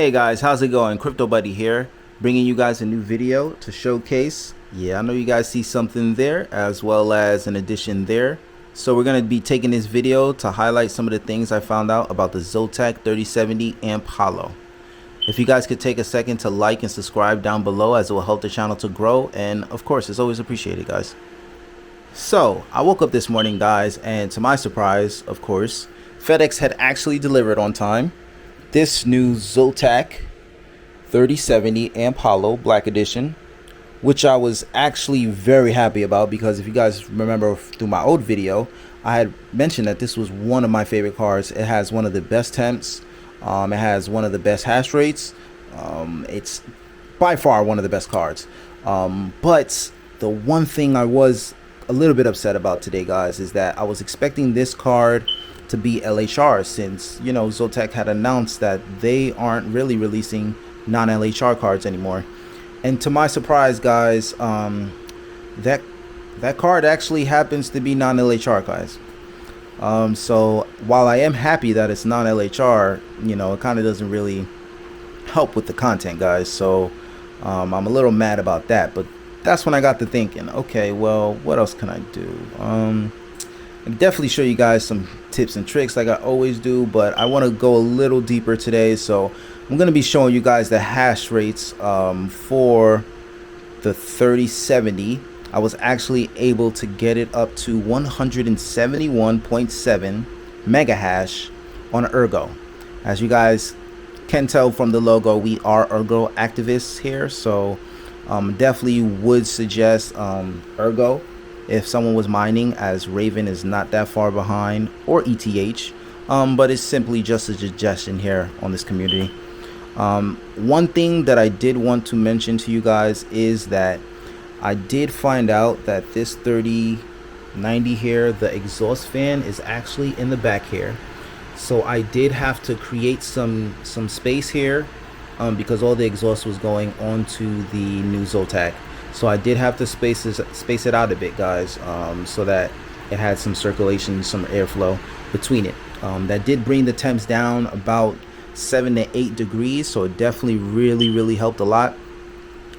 Hey guys, how's it going? CryptoBuddy here, bringing you guys a new video to showcase. Yeah, I know you guys see something there as well as an addition there. So we're going to be taking this video to highlight some of the things I found out about the Zotac 3070 amp hollow. If you guys could take a second to like and subscribe down below, as it will help the channel to grow, and of course it's always appreciated, guys. So I woke up this morning, guys, and to my surprise, of course, FedEx had actually delivered on time this new Zotac 3070 amp hollow black edition, which I was actually very happy about, because if you guys remember through my old video, I had mentioned that this was one of my favorite cards. It has one of the best temps, it has one of the best hash rates, it's by far one of the best cards. But the one thing I was a little bit upset about today, guys, is that I was expecting this card to be LHR, since, you know, Zotac had announced that they aren't really releasing non-LHR cards anymore. And to my surprise, guys, that card actually happens to be non-LHR, guys. So while I am happy that it's non-LHR, you know, it kind of doesn't really help with the content, guys. So I'm a little mad about that. But that's when I got to thinking, okay, well, what else can I do? I can definitely show you guys some tips and tricks like I always do, but I want to go a little deeper today. So I'm going to be showing you guys the hash rates for the 3070. I was actually able to get it up to 171.7 mega hash on Ergo. As you guys can tell from the logo, we are Ergo activists here, so definitely would suggest Ergo if someone was mining, as Raven is not that far behind, or ETH, but it's simply just a suggestion here on this community. One thing that I did want to mention to you guys is that I did find out that this 3090 here, the exhaust fan is actually in the back here. So I did have to create some space here because all the exhaust was going onto the new Zotac. So I did have to space it out a bit, guys, so that it had some circulation, some airflow between it. That did bring the temps down about 7 to 8 degrees, so it definitely really helped a lot.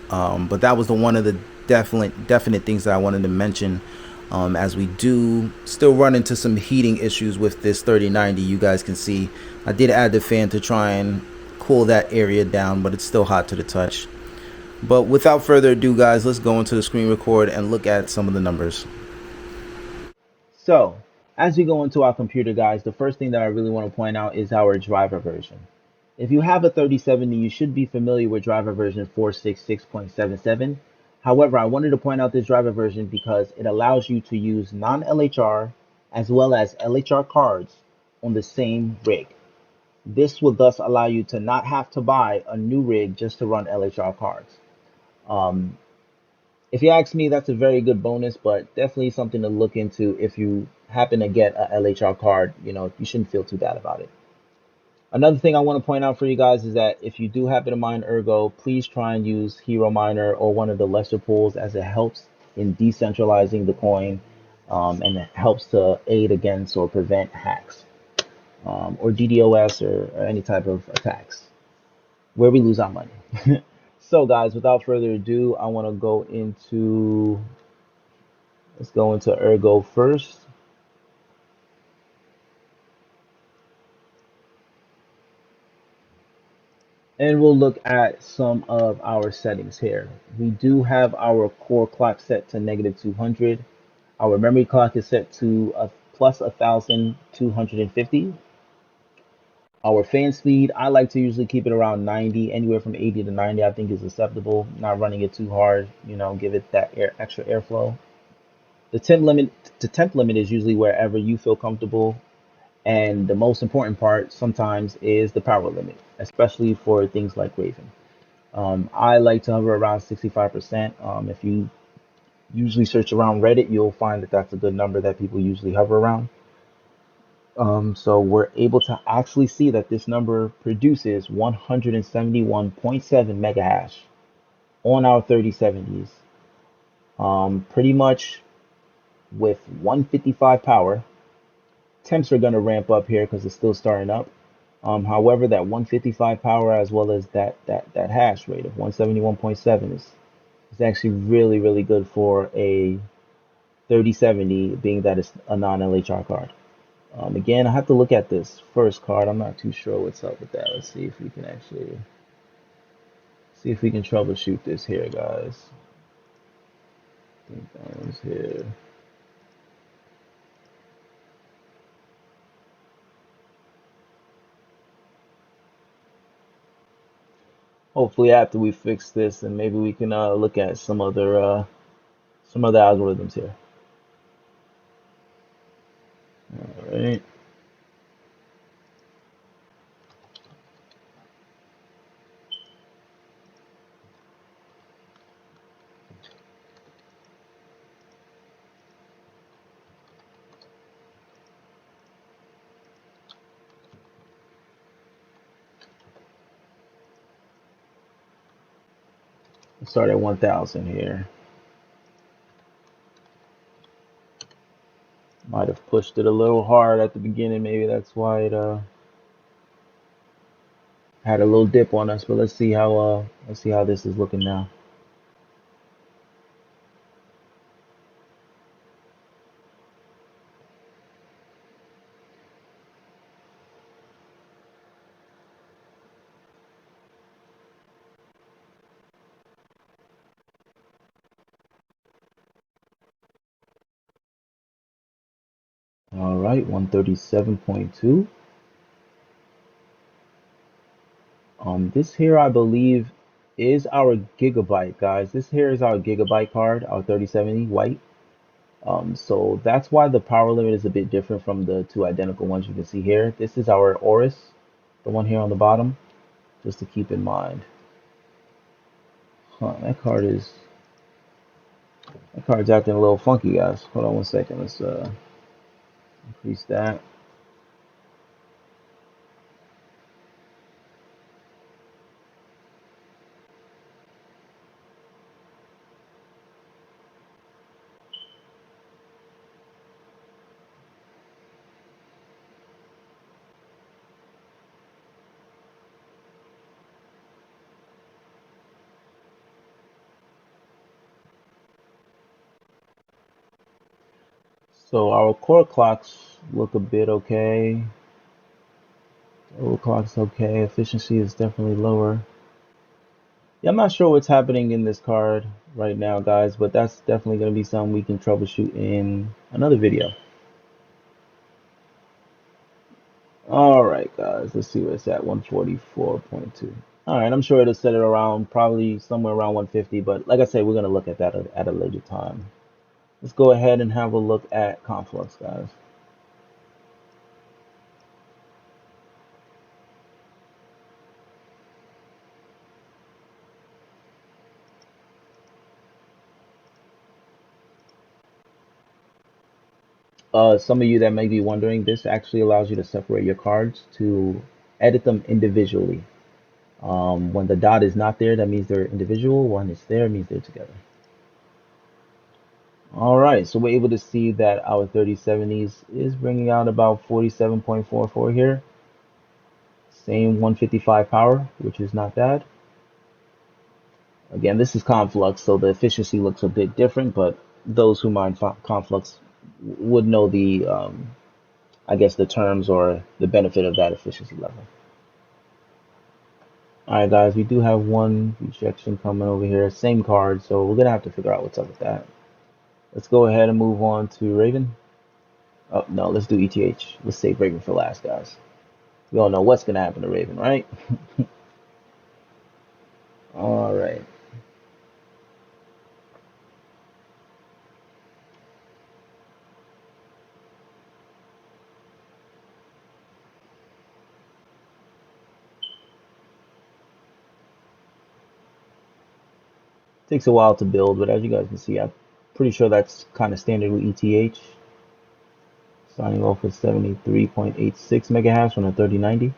But that was one of the definite things that I wanted to mention, as we do still run into some heating issues with this 3090. You guys can see I did add the fan to try and cool that area down, but it's still hot to the touch. But without further ado, guys, let's go into the screen record and look at some of the numbers. So as we go into our computer, guys, the first thing that I really want to point out is our driver version. If you have a 3070, you should be familiar with driver version 466.77. However, I wanted to point out this driver version because it allows you to use non-LHR as well as LHR cards on the same rig. This will thus allow you to not have to buy a new rig just to run LHR cards. If you ask me, that's a very good bonus, but definitely something to look into. If you happen to get a LHR card, you know, you shouldn't feel too bad about it. Another thing I want to point out for you guys is that if you do happen to mine Ergo, please try and use Hero Miner or one of the lesser pools, as it helps in decentralizing the coin, and it helps to aid against or prevent hacks, or DDoS or any type of attacks where we lose our money. So guys, without further ado, I want to go into, let's go into Ergo first. And we'll look at some of our settings here. We do have our core clock set to -200. Our memory clock is set to plus 1250. Our fan speed, I like to usually keep it around 90, anywhere from 80 to 90 I think is acceptable. Not running it too hard, you know, give it that extra airflow. The temp limit is usually wherever you feel comfortable. And the most important part sometimes is the power limit, especially for things like Raven. I like to hover around 65%. If you usually search around Reddit, you'll find that that's a good number that people usually hover around. So we're able to actually see that this number produces 171.7 mega hash on our 3070s. Pretty much with 155 power. Temps are going to ramp up here because it's still starting up. However, that 155 power as well as that hash rate of 171.7 is actually really good for a 3070, being that it's a non-LHR card. Again, I have to look at this first card. I'm not too sure what's up with that. Let's see if we can actually see if we can troubleshoot this here, guys. I think that one's here. Hopefully, after we fix this, and maybe we can look at some other algorithms here. All right. Let's start at 1,000 here. Might have pushed it a little hard at the beginning. Maybe that's why it had a little dip on us. But let's see how this is looking now. All right, 137.2. This here I believe is our gigabyte, guys. This here is our gigabyte card, our 3070 white. So that's why the power limit is a bit different from the two identical ones you can see here. This is our Oris, the one here on the bottom, just to keep in mind. Huh, that card's acting a little funky, guys. Hold on one second. Let's increase that. So our core clocks look a bit okay. Overclock's okay. Efficiency is definitely lower. Yeah, I'm not sure what's happening in this card right now, guys, but that's definitely going to be something we can troubleshoot in another video. All right, guys, let's see where it's at, 144.2. All right, I'm sure it'll set it around, probably somewhere around 150, but like I said, we're going to look at that at a later time. Let's go ahead and have a look at Conflux, guys. Some of you that may be wondering, this actually allows you to separate your cards to edit them individually. When the dot is not there, that means they're individual. When it's there, it means they're together. All right, so we're able to see that our 3070s is bringing out about 47.44 here. Same 155 power, which is not bad. Again, this is Conflux, so the efficiency looks a bit different, but those who mine Conflux would know the, I guess, the terms or the benefit of that efficiency level. All right, guys, we do have one rejection coming over here. Same card, so we're going to have to figure out what's up with that. Let's go ahead and move on to Raven. Oh, no, let's do ETH. Let's save Raven for last, guys. We all know what's going to happen to Raven, right? All right. Takes a while to build, but as you guys can see, I'm pretty sure that's kind of standard with ETH. Signing off with 73.86 megahash on a 3090.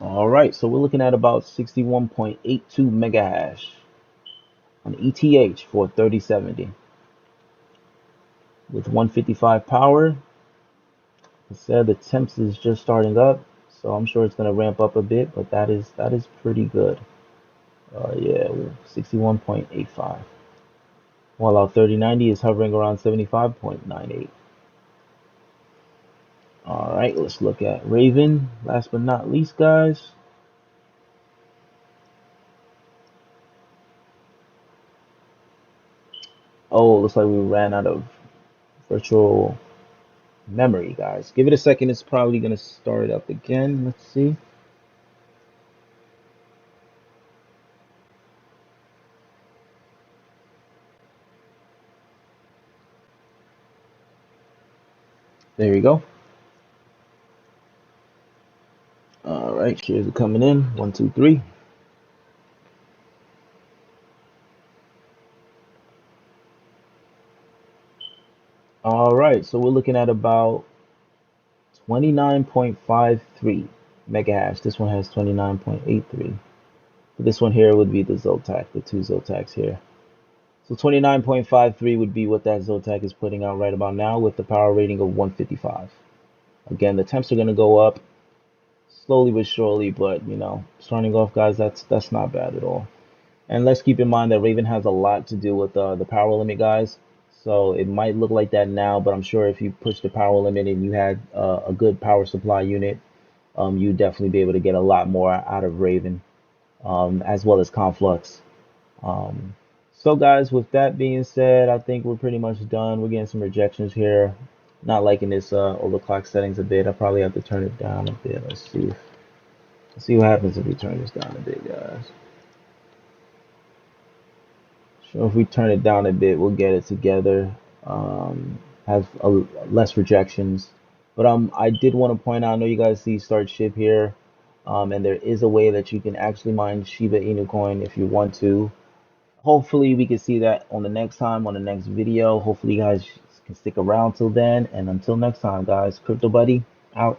All right, so we're looking at about 61.82 mega hash on ETH for 3070 with 155 power. I said the temps is just starting up, so I'm sure it's going to ramp up a bit, but that is pretty good. Yeah, 61.85. While our 3090 is hovering around 75.98. All right, let's look at Raven. Last but not least, guys. Oh, looks like we ran out of virtual memory, guys. Give it a second. It's probably going to start up again. Let's see. There we go. All right, shares are coming in. 1, 2, 3. All right, so we're looking at about 29.53 mega hash. This one has 29.83. This one here would be the Zotac, the two Zotacs here. So 29.53 would be what that Zotac is putting out right about now with the power rating of 155. Again, the temps are going to go up slowly but surely, but you know, starting off, guys, that's not bad at all. And let's keep in mind that Raven has a lot to do with the power limit, guys. So it might look like that now, but I'm sure if you push the power limit and you had a good power supply unit, you'd definitely be able to get a lot more out of Raven, as well as Conflux. Um, so guys, with that being said, I think we're pretty much done. We're getting some rejections here. Not liking this overclock settings a bit. I probably have to turn it down a bit. Let's see what happens if we turn this down a bit, guys. So if we turn it down a bit, we'll get it together. Have less rejections. But I did want to point out, I know you guys see start ship here, and there is a way that you can actually mine Shiba Inu coin if you want to. Hopefully we can see that on the next time, on the next video. Hopefully you guys can stick around till then. And until next time, guys, CryptoBuddy out.